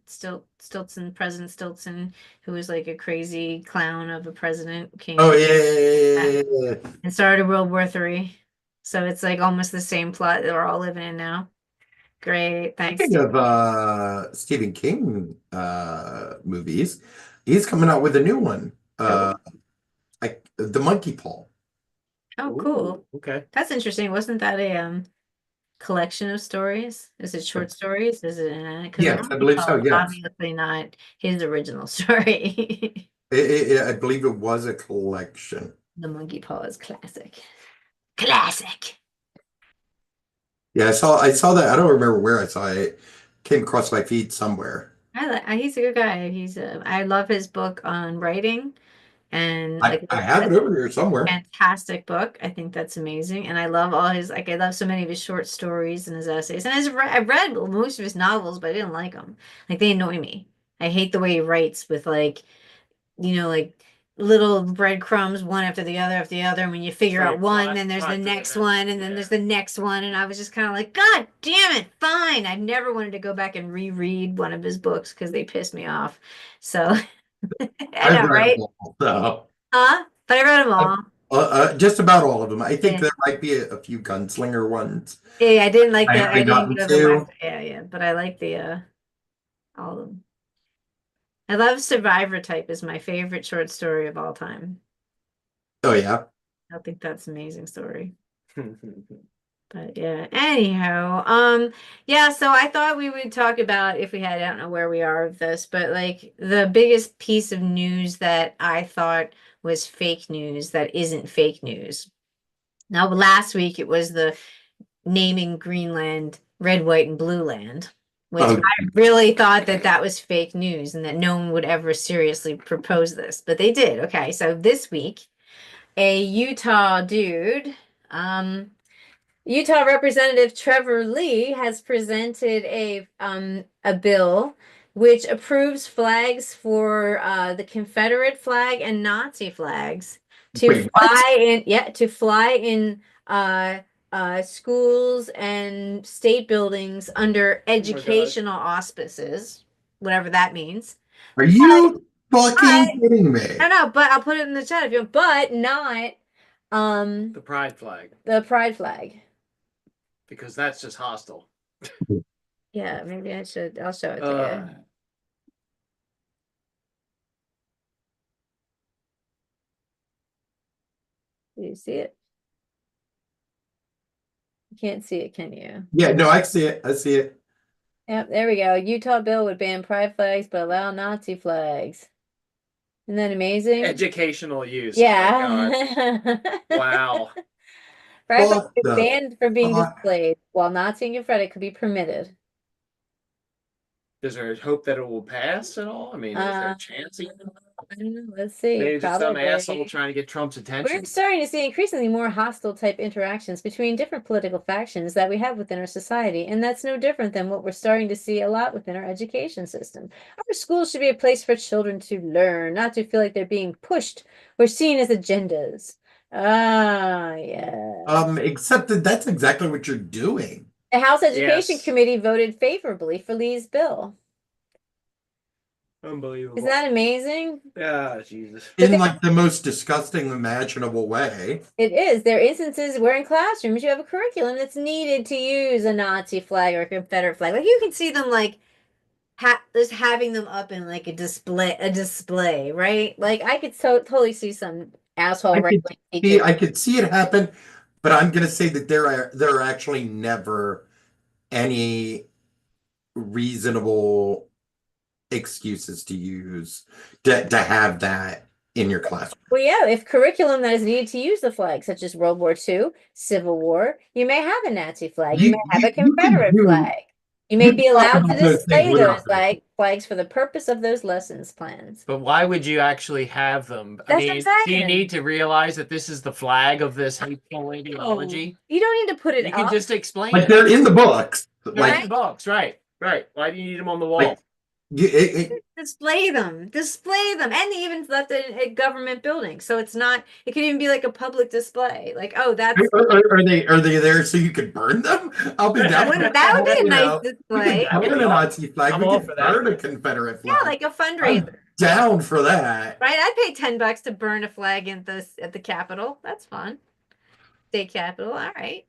President Stilton, who was like a crazy clown of a president, came Oh yeah. and started World War III. So it's like almost the same plot that we're all living in now. Great, thanks. Speaking of Stephen King movies, he's coming out with a new one. Like The Monkey Paw. Oh, cool. Ooh, okay. That's interesting. Wasn't that a collection of stories? Is it short stories? Is it? 'Cause Yes, I believe so, it's yes. obviously not his original story. I believe it was a collection. The Monkey Paw is classic. Classic. Yeah, I saw that. I don't remember where I saw it. Came across my feed somewhere. He's a good guy. I love his book on writing, and I have it over here somewhere. fantastic book. I think that's amazing, and I love all his I love so many of his short stories and his essays. And I've read most of his novels, but I didn't like them. Like they annoy me. I hate the way he writes with like little breadcrumbs one after the other after the other. And when you figure out one, then there's the next one, and then there's the next one. And I was just kind of like, God damn it, fine. I never wanted to go back and reread one of his books because they pissed me off. So I know, right? So. But I read them all. Just about all of them. I think Yeah. there might be a few gunslinger ones. Yeah, I didn't like I that. I haven't didn't gotten go the to. last. Yeah, but I like the all of them. I love Survivor Type is my favorite short story of all time. Oh yeah. I think that's an amazing story. But yeah, anyhow, yeah, so I thought we would talk about if we had, I don't know where we are with this, but like the biggest piece of news that I thought was fake news that isn't fake news. Now, last week it was the naming Greenland red, white, and blue land, which Oh. I really thought that was fake news and that no one would ever seriously propose this, but they did. Okay, so this week, a Utah dude, Utah Representative Trevor Lee has presented a bill which approves flags for the Confederate flag and Nazi flags to Wait, what? fly in schools and state buildings under God. educational auspices, whatever that means. Are you But fucking kidding me? I don't know, but I'll put it in the chat if you want, but not The pride flag, the pride flag. because that's just hostile. Yeah, maybe I'll show it to Uh, you. Do you see it? You can't see it, can you? Yeah, no, I see it. I see it. Yep, there we go. Utah bill would ban pride flags but allow Nazi flags. Isn't that amazing? educational use. Oh my God. Yeah. Wow. Pride flags What is the banned from being fuck? displayed, while Nazi and Confederate could be permitted. Is there hope that it will pass at all? I mean, is there a chance? I don't know. Let's see. Maybe just some Probably. asshole trying to get Trump's attention. We're starting to see increasingly more hostile type interactions between different political factions that we have within our society, and that's no different than what we're starting to see a lot within our education system. Our schools should be a place for children to learn, not to feel like they're being pushed or seen as agendas. Ah, yeah. Except that that's exactly what you're doing. The House Education Yes. Committee voted favorably for Lee's bill. Unbelievable. Isn't that amazing? Ah, Jesus. In like the most disgusting imaginable way. It is. There are instances where in classrooms you have a curriculum that's needed to use a Nazi flag or a Confederate flag. Like you can see them like just having them up in like a display, right? Like I could totally see some asshole right-wing teacher. I could see it happen, but I'm gonna say that there are actually never any reasonable excuses to use to have that in your classroom. Well, yeah, if curriculum that is needed to use the flag, such as World War II, Civil War, you may have a Nazi flag, you may have a You can Confederate do- flag. You may you be can talk allowed to about those display things those without flags for the purpose of those lessons plans. But why would you actually have them? I That's what I'm mean, do you saying. need to realize that this is the flag of this hateful ideology? You don't need to put it You can up. just explain like it. they're in the books. They're Like in the books, right? Right. Why do you need them on the wall? Like, Display them, and they even left it in government buildings. So it's not. It could even be like a public display. Like, oh, that's are they there so you could burn them? I'll be down. that would be a You nice know, we display. could burn a Nazi flag. I'm We all could for that. burn a Confederate Yeah, flag. like a I'm fundraiser, down for that. right? I'd pay $10 to burn a flag at the Capitol. That's fun. State Capitol. All right.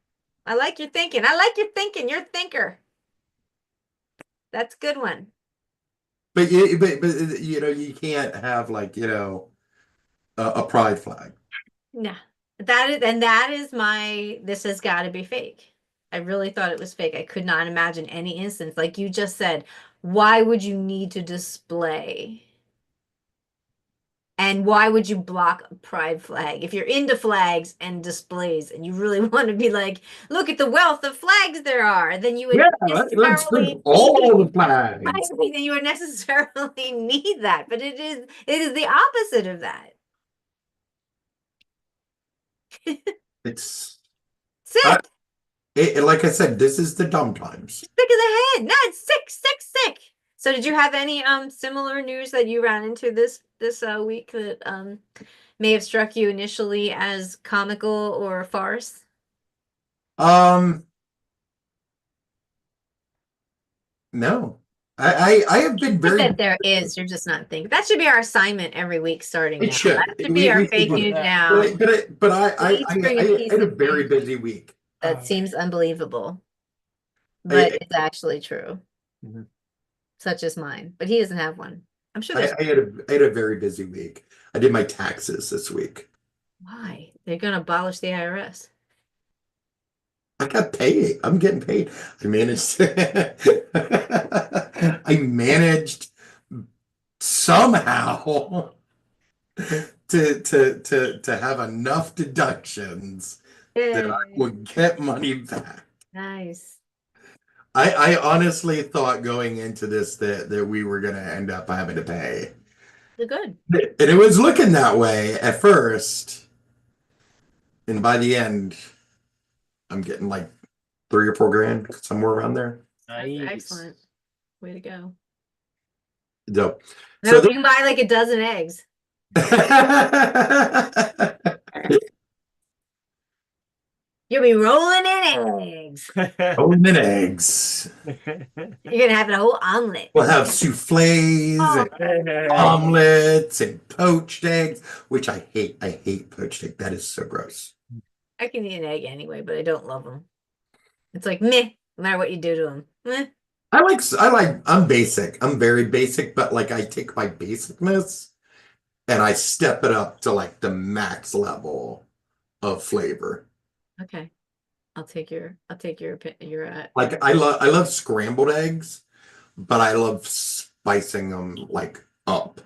I like your thinking. You're a thinker. That's a good one. But you know, you can't have like, you know, a pride flag. No, that is my. This has got to be fake. I really thought it was fake. I could not imagine any instance like you just said. Why would you need to display? And why would you block a pride flag? If you're into flags and displays and you really want to be like, look at the wealth of flags there are, then you would let's necessarily put all the flags. right, then you would necessarily need that. But it is the opposite of that. It's Sick. like I said, this is the dumb times. Sick of the head. No, it's sick. So did you have any similar news that you ran into this week that may have struck you initially as comical or farce? No. I have been very That there is, you're just not thinking. That should be our assignment every week starting It now. should. That should be our We fake should do news that. now. but I Please bring a piece had a of very news. busy week. That seems unbelievable. But it's actually true. Mhm. Such as mine. But he doesn't have one. I'm sure there's I had a very busy week. I did my taxes this week. why? They're gonna abolish the IRS. I got paid. I'm getting paid. I managed I managed somehow to have enough deductions that I Yay. would get money back. Nice. I honestly thought going into this that we were gonna end up having to pay. You're good. And it was looking that way at first. And by the end, I'm getting like 3 or 4 grand, somewhere around there. That's Nice. excellent. Way to go. So, No, so you can buy like a dozen eggs. You'll be rolling in eggs. Golden and eggs. You're gonna have a whole omelet. We'll have souffles Oh. and omelets and poached eggs, which I hate. I hate poached egg. That is so gross. I can eat an egg anyway, but I don't love them. It's like meh, no matter what you do to them. Meh. I'm basic. I'm very basic, but like I take my basicness and I step it up to like the max level of flavor. Okay, I'll take your Like I love scrambled eggs, but I love spicing them like up.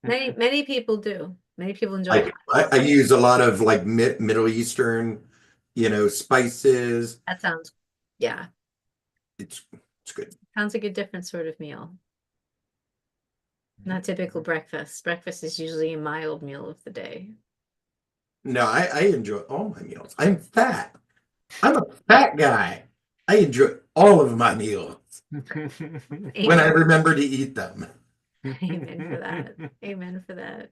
Many people do. Many people enjoy Like it. I use a lot of like Middle Eastern, spices. That sounds, yeah, It's good. sounds like a different sort of meal. Not typical breakfast. Breakfast is usually a mild meal of the day. No, I enjoy all my meals. I'm fat. I'm a fat guy. I enjoy all of my meals when I remember to eat them. Amen for that. Amen for that.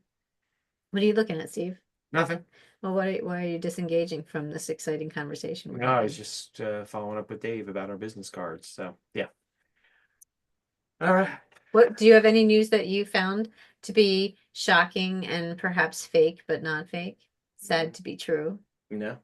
What are you looking at, Steve? Nothing. Well, why are you disengaging from this exciting conversation? we're No, I having? was just following up with Dave about our business cards. So yeah. All right. What do you have any news that you found to be shocking and perhaps fake, but not fake? Sad to be true. No,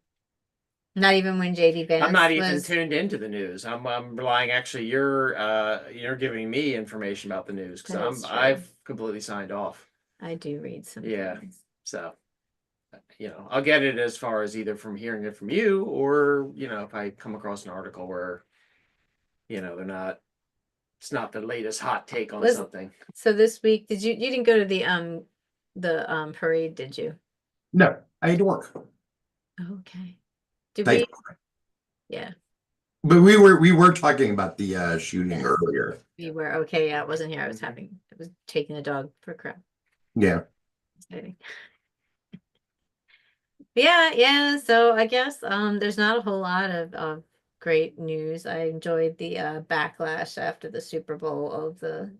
Not even when JD Vance I'm not even was. tuned into the news. I'm relying actually you're giving me information about the news That because is true. I've completely signed off. I do read some Yeah. things. So I'll get it as far as either from hearing it from you or if I come across an article where they're not, it's not the latest hot take on Was- something. So this week, you didn't go to the parade, did you? No, I had to work. Okay. Did Thank we? Yeah, But we were talking about the shooting earlier. we were okay. Yeah, I wasn't here. I was taking a dog for a crap. Yeah. Exciting. Yeah. So I guess there's not a whole lot of great news. I enjoyed the backlash after the Super Bowl of the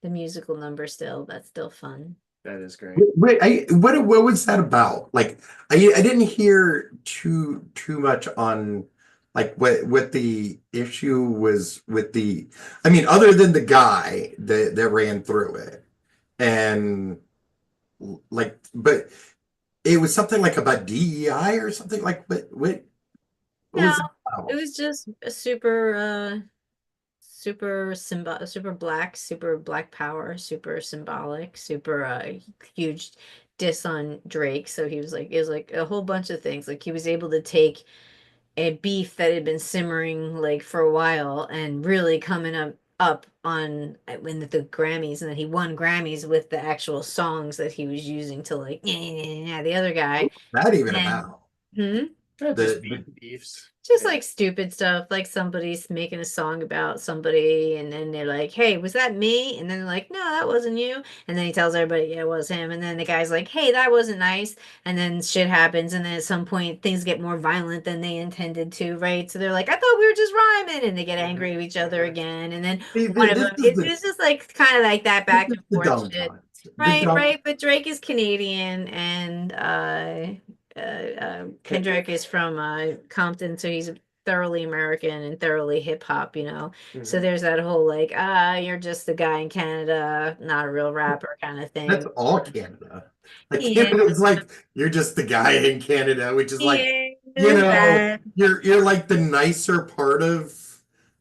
musical number still. That's still fun. That is great. What was that about? Like I didn't hear too much on like what the issue was with other than the guy that ran through it. And like but it was something like about DEI or something like what was No, that about? it was just a super black power, super symbolic, super huge diss on Drake. So it was like a whole bunch of things. Like he was able to take a beef that had been simmering like for a while and really coming up on when the Grammys, and then he won Grammys with the actual songs that he was using to like the other guy. That even And- about Hmm? Just the- beefs. Just Yeah. like stupid stuff, like somebody's making a song about somebody, and then they're like, "Hey, was that me?" And then they're like, "No, that wasn't you." And then he tells everybody, "Yeah, it was him." And then the guy's like, "Hey, that wasn't nice." And then shit happens, and then at some point things get more violent than they intended to, right? So they're like, "I thought we were just rhyming," and they get angry with each other again. And then one of them, it's just like kind of like that back and the dumb forth shit. times. The Right, dumb- right. But Drake is Canadian, and Kendrick is from Compton, so he's thoroughly American and thoroughly hip hop, So Mhm. there's that whole like, you're just a guy in Canada, not a real rapper kind of thing. That's all Canada. Like Yeah. Canada's like you're just the guy in Canada, which is like Yeah, you're like the nicer part of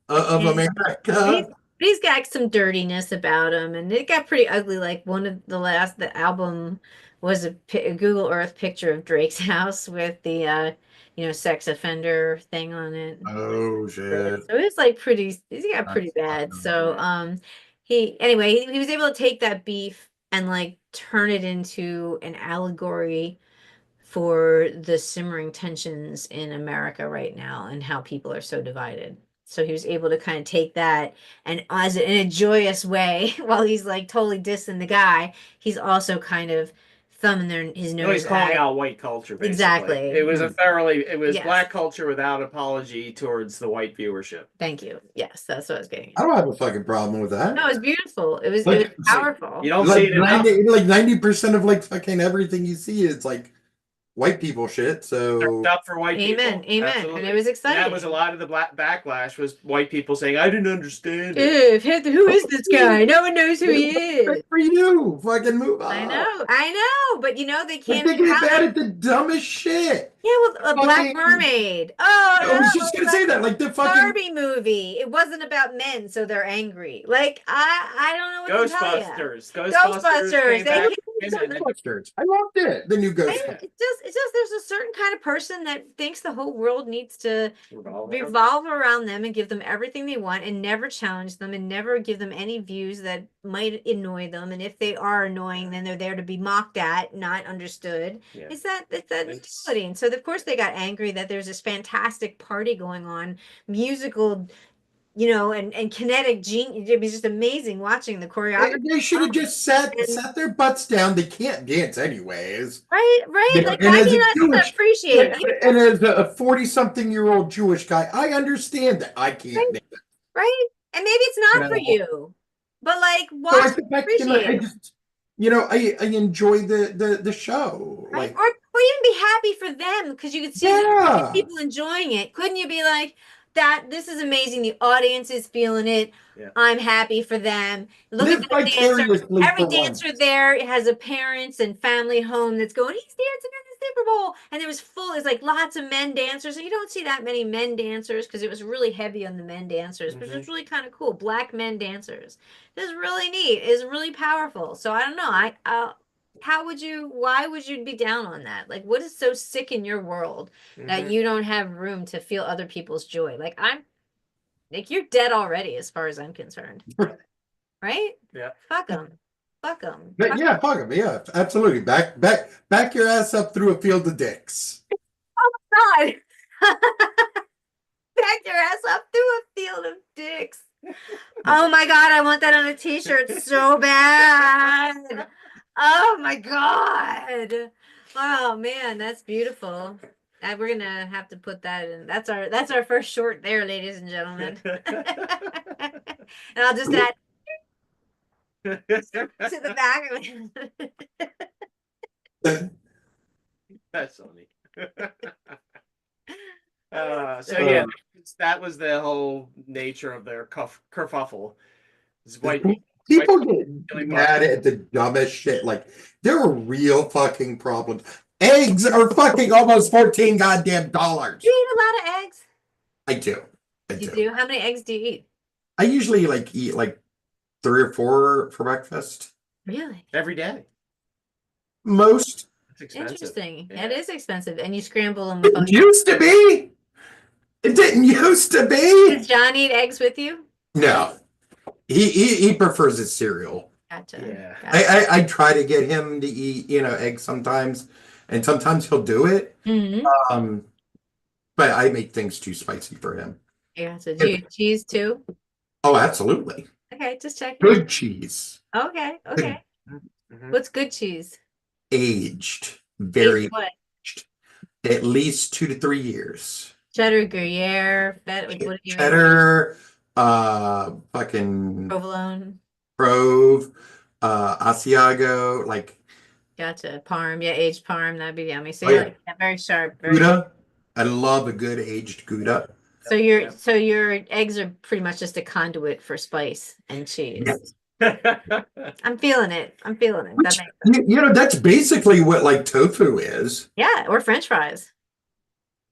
Yeah. America. he's got some dirtiness about him, and it got pretty ugly. Like one of the album was a Google Earth picture of Drake's house with the sex offender thing on it. Oh shit. So it's like he got pretty bad. That's So he was able to take that beef and like turn it into an allegory for the simmering tensions in America right now and how people are so divided. So he was able to kind of take that and in a joyous way, while he's like totally dissing the guy, he's also kind of thumb in his No, he's nose calling at. out white culture, basically. Exactly. It was it was Yes. black culture without apology towards the white viewership. Thank you. Yes, that's what I was getting I at. don't have a fucking problem with that. No, it was beautiful. It was Like, powerful. You don't see it enough. Like 90% of like fucking everything you see is like white people shit. So Up for white Amen, people. amen. Absolutely. And it was And exciting. that was a lot of the black backlash was white people saying, "I didn't understand it." Who is this guy? No one knows who he is. good for you. Fucking move on. I know, but you know they Like, can't they be get mad proud. at the dumbest shit. Yeah, well, a Black fucking- Mermaid. Oh, I was just no, gonna say that, like the fucking Barbie movie. It wasn't about men, so they're angry. Like I don't know what to tell ya. Ghostbusters, came they back came with women and- Ghostbusters. I loved it. The new It's Ghostbusters. just there's a certain kind of person that thinks the whole world needs to Revolve. revolve around them and give them everything they want and never challenge them and never give them any views that might annoy them. And if they are annoying, then they're there to be mocked at, not understood. Yeah. It's that It's- mentality. And so of course they got angry that there's this fantastic party going on, musical, you know, and kinetic genius. It was just amazing watching the choreography. They should have just sat their butts down. They can't dance anyways. Right. Yeah, Like and why as do you a not Jewish- appreciate it? And as a 40-something-year-old Jewish guy, I understand that I can't dance. Right? And maybe it's not for No. you. But like So I watch sit back and appreciate I it. just, I enjoy the show. Right? Like, Or even be happy for them because you could see Yeah. people enjoying it. Couldn't you be like, that this is amazing. The audience is feeling it. Yeah. I'm happy for them. Look live at the dancer. vicariously Every for dancer once. there has a parents and family home that's going, he's dancing in the Super Bowl. And it was full, it's like lots of men dancers. And you don't see that many men dancers because it was really heavy on the men dancers, which was really kind of cool. Black men dancers. It was really neat. It's really powerful. So I don't know. Why would you be down on that? Like, what is so sick in your world that Mhm. you don't have room to feel other people's joy? Like, you're dead already as far as I'm concerned. Right? Yeah. Fuck them. Fuck them. But yeah, fuck 'em. Yeah, absolutely. Back your ass up through a field of dicks. God. Back your ass up through a field of dicks. Oh my God, I want that on a t-shirt so bad. Oh my God. Oh man, that's beautiful. We're gonna have to put that in. That's our first short there, ladies and gentlemen. And I'll just add to the back of it. That's funny. So yeah, that was the whole nature of their kerfuffle. It's white People really get mad at the dumbest shit. Like, there are real fucking problems. Eggs are fucking almost $14 goddamn dollars. Do you eat a lot of eggs? I do. You do? How many eggs do you eat? I usually eat like 3 or 4 for breakfast. Really? every day. Most. It's expensive. Interesting. Yeah. It is expensive. And you scramble them with It used to be. It didn't used to be. Does John eat eggs with you? No. He prefers his cereal. Gotcha. Yeah. Gotcha. I try to get him to eat, eggs sometimes, and sometimes he'll do it. Mhm. But I make things too spicy for him. Yeah. So do you eat cheese too? Oh, absolutely. Okay, just checking. Good cheese. Okay. Okay. Mhm. What's good cheese? Aged. Very Aged what? aged. At least 2 to 3 years. Cheddar, Gruyere, feta. What do you eat? Cheddar, fucking Provolone. Prove, Asiago, like Gotcha. Parm. Yeah, aged parm. That'd be yummy. So Oh, you're yeah. like that, very sharp. Very Gouda. I love a good aged Gouda. So your eggs are pretty much just a conduit for spice and cheese. Yes. I'm feeling it. I'm feeling it. Which, That makes sense. that's basically what like tofu is. Yeah, or French fries.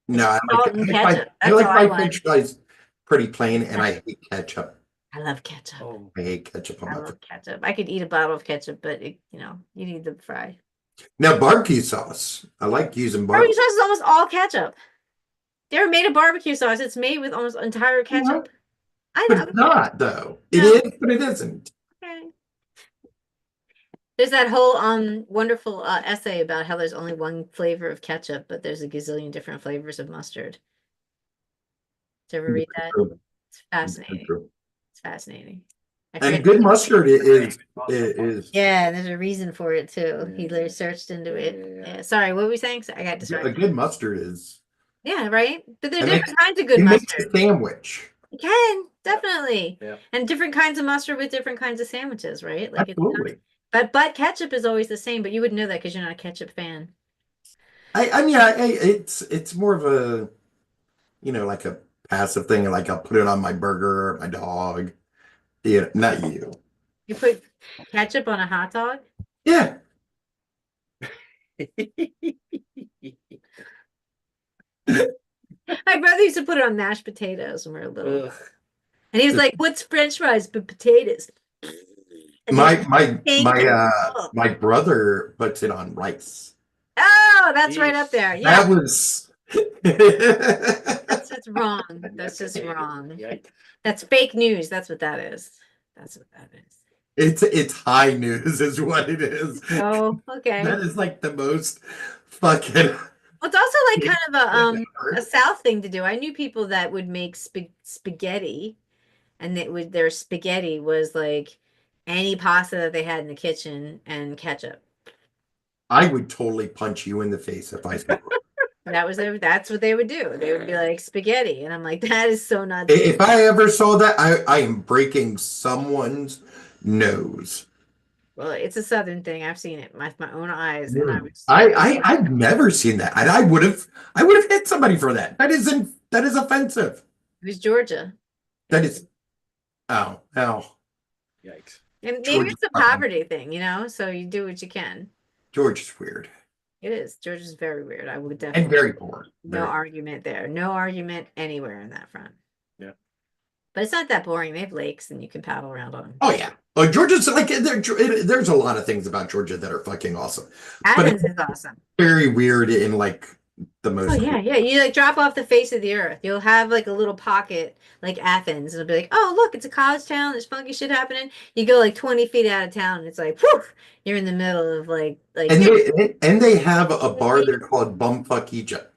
No, I Salt like, and I like my, ketchup. I That's like all my I like. French fries pretty plain, and I hate ketchup. I love ketchup. Oh, I hate ketchup on I my love food. ketchup. I could eat a bottle of ketchup, but you need the fry. Now barbecue sauce. I like using Barbecue barbecue. sauce is almost all ketchup. They ever made a barbecue sauce? It's made with almost entire ketchup. I But know. it's not though. It No. is, but it isn't. Okay. There's that whole wonderful essay about how there's only one flavor of ketchup, but there's a gazillion different flavors of mustard. Did you ever read that? It's fascinating. It's fascinating. I And forget- good mustard is Yeah, there's a reason for it too. He Yeah. searched into it. Yeah. Yeah. Sorry, what were we saying? I got a distracted. good mustard is. Yeah, right. But there's It different kinds of good It makes mustard. a sandwich. You can definitely, Yeah. and different kinds of mustard with different kinds of sandwiches, right? Like it's not, Absolutely. but ketchup is always the same. But you wouldn't know that because you're not a ketchup fan. I mean, it's more of a, like a passive thing. Like I'll put it on my burger, my dog. Yeah, not you. You put ketchup on a hot dog. Yeah. My brother used to put it on mashed potatoes when we were little, Ugh. and he was like, "What's French fries but potatoes?" And My then my pink my and- my brother puts it on rice. Oh, that's right up Jeez. there. Yeah, That was that's just wrong. That's just wrong. Yikes. That's fake news. That's what that is. That's what that is. it's high news is what it is. Oh, okay. That is like the most fucking Well, it's also like kind of a South thing to do. I knew people that would make spaghetti, and their spaghetti was like any pasta that they had in the kitchen and ketchup. I would totally punch you in the face if I saw That's what they would do. They would be like spaghetti, and I'm like, that is so not. if I ever saw that, I am breaking someone's nose. Well, it's a Southern thing. I've seen it with my own eyes, and I was. I've never seen that. And I would have hit somebody for that. That is offensive. It was Georgia, That is ow. Yikes. and maybe Georgia's it's a fine. poverty thing, so you do what you can. George is weird. It is. Georgia's very weird. I would And definitely. very poor. No Very- argument there. No argument anywhere in that front. Yeah. But it's not that boring. They have lakes and you can paddle around on them. Oh yeah. Georgia's like there's a lot of things about Georgia that are fucking awesome. Athens is awesome. Very weird in like the most. Oh yeah, yeah. You like drop off the face of the earth. You'll have like a little pocket like Athens. And it'll be like, oh look, it's a college town. There's funky shit happening. You go like 20 feet out of town. And it's like, whew, you're in the middle of like. And they have a bar there called Bumfuck Egypt.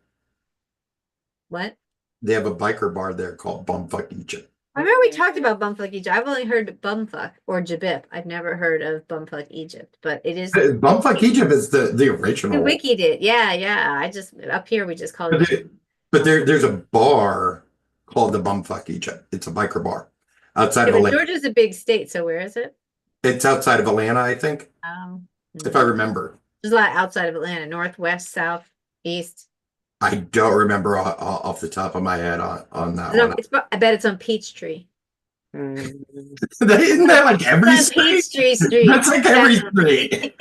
What? They have a biker bar there called Bumfuck Egypt. I remember we talked about Bumfuck Egypt. I've only heard Bumfuck or Jabip. I've never heard of Bumfuck Egypt, but it is. Bumfuck Egypt is the The original. wiki did. Yeah, yeah. I just up here we just called it. But there's a bar called the Bumfuck Egypt. It's a biker bar outside Yeah, of but Atlanta. Georgia's a big state, so where is it? It's outside of Atlanta, I think, if I remember. There's a lot outside of Atlanta, north, west, south, east. I don't remember off the top of my head on that No, one. I bet it's on Peachtree. Mm. Isn't that like every It's on street? Peachtree Street. That's like every Definitely. street.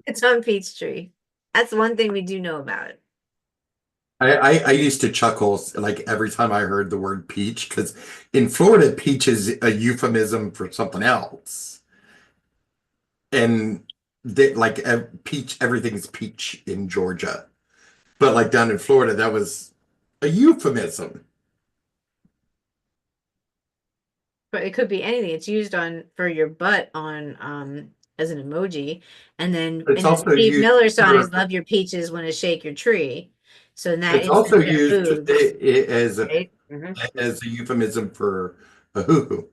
It's on Peachtree. That's one thing we do know about it. I used to chuckle like every time I heard the word peach because in Florida, peach is a euphemism for something else, and like peach, everything's peach in Georgia, but like down in Florida, that was a euphemism. But it could be anything. It's used for your butt on as an emoji. And then It's in also the Steve used Miller song for- is Love Your Peaches When I Shake Your Tree. So in that It's also instance, they're used boobs, as a right? as a euphemism for a hoo-hoo.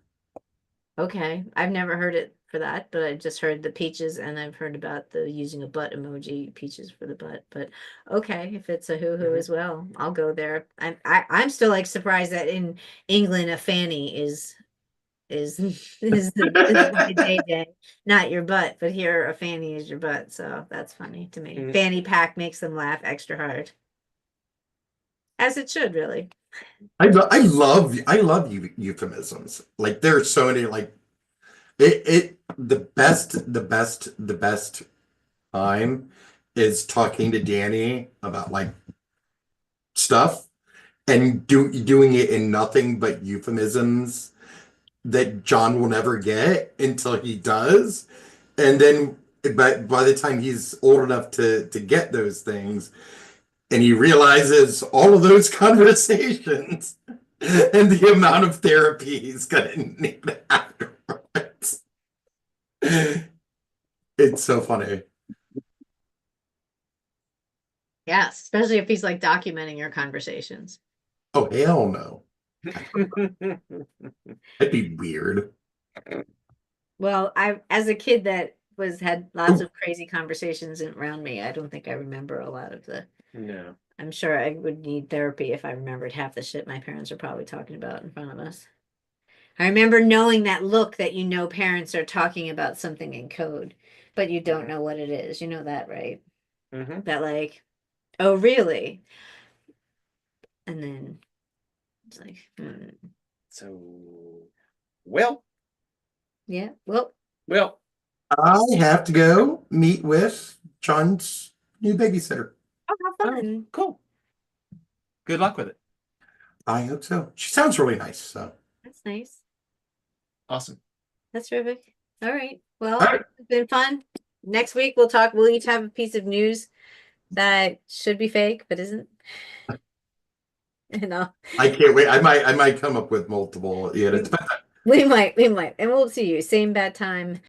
Okay. I've never heard it for that, but I've just heard the peaches and I've heard about the using a butt emoji, peaches for the butt. But okay, if it's a hoo-hoo Mhm. as well, I'll go there. I'm still like surprised that in England a fanny is is my JJ, not your butt, but here a fanny is your butt. So that's funny to me. Mhm. Fanny pack makes them laugh extra hard. As it should, really. I love euphemisms. Like there are so many like the best time is talking to Danny about like stuff and doing it in nothing but euphemisms that John will never get until he does. And then by the time he's old enough to get those things, and he realizes all of those conversations and the amount of therapy he's gonna need afterwards. It's so funny. Yes, especially if he's like documenting your conversations. Oh hell no. That'd be weird. Well, I as a kid that had lots of crazy conversations around me, I don't think I remember a lot of the. No. I'm sure I would need therapy if I remembered half the shit my parents are probably talking about in front of us. I remember knowing that look that parents are talking about something in code, but you don't know what it is. You know that, right? Hmm. That like, oh really? And then it's like, So, well, yeah, well, I have to go meet with John's new babysitter. oh, how fun. Cool. Good luck with it. I hope so. She sounds really nice. So, That's nice. Awesome. That's terrific. All right. Well, all right. it's been fun. Next week we'll each have a piece of news that should be fake, but isn't. You know, I can't wait. I might come up with multiple. Yeah, it depends. we might, and we'll see you. Same bad time.